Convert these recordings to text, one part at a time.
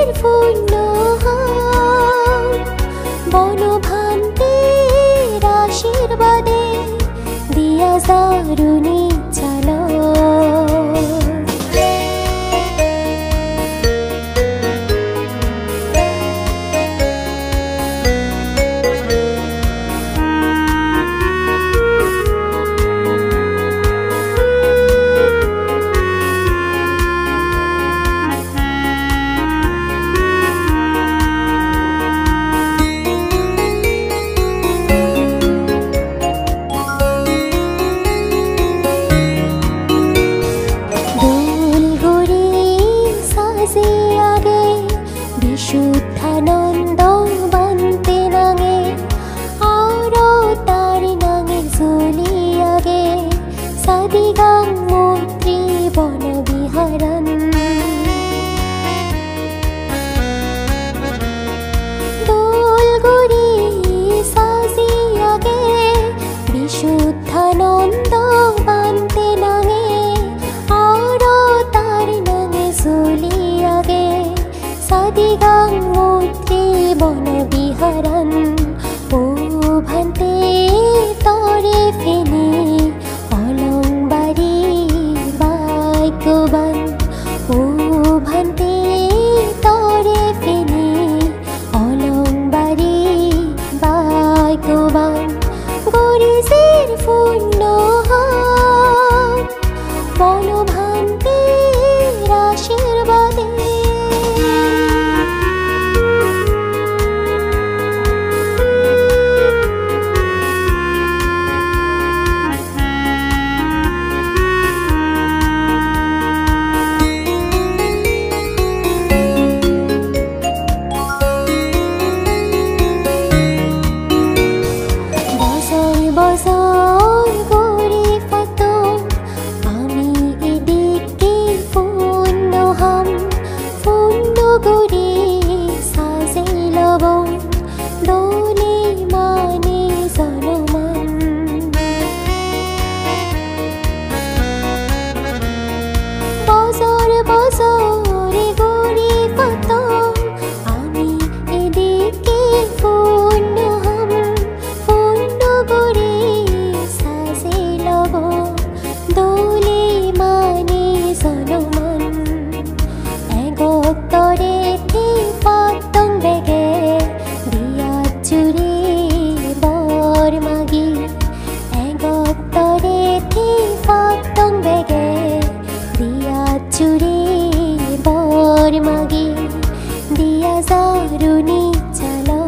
গরিজের পূর্ণহার বনভান্তির আশীর্বাদে দিয়া দারুণী চালো বিশুদ্ধানন্দ বান্তে নাঙে আরো তার নাঙে জলিয়াগে সাদিগাং মৈত্রী বন বিহারণ দোলগুড়ি সাজিয়াগে বিশুদ্ধানন্দ বান্তে নাঙে আরো তার নাঙে জলিয়াগে সাদিগাং মৈত্রী বন বিহারণ ও ভান্তে তরে ফেনে অলংবাড়ি বাইকবান ও ভান্তে তরে ফেনে অলংবাড়ি বাইকবান গরিজের পূর্ণহার বনভান্তির আশীর্বাদে বছর গরি ফাতন আমি এদিকে পূর্ণহাম পূর্ণগরি সাজে লবণ দোলে মানে জনমান বছর বছরে গরি ফাতন আমি এদিকে পূর্ণহাম পূর্ণগরি সাজে লবণ দোলে মানে জনমান এগোত্তরে পতং বেগে দিয়া চুরি বর মাগি এগোত্তরে পতং বেগে দিয়া চুরি বর মাগি দিয়া দারুণী চালো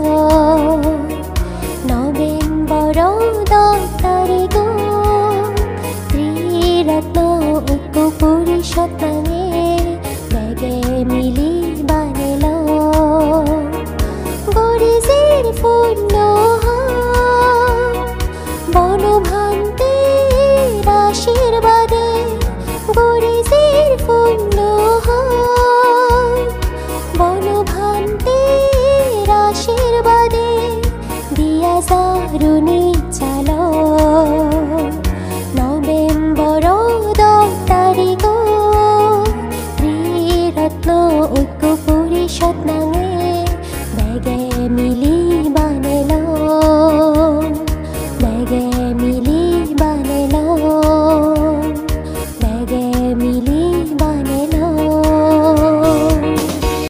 নভেম্বর 10 তারিখ ত্রিরত্ন ঐক্য পরিষদ নামে বেগে মিলি বানেল গরিজের পূর্ণহার বনভান্তির আশীর্বাদে গরিজের পূর্ণহার বনভান্তির আশীর্বাদে দিয়া দারুণী চালো নভেম্বর 10 তারিখ ত্রিরত্ন ঐক্য পরিষদ নামে বেগে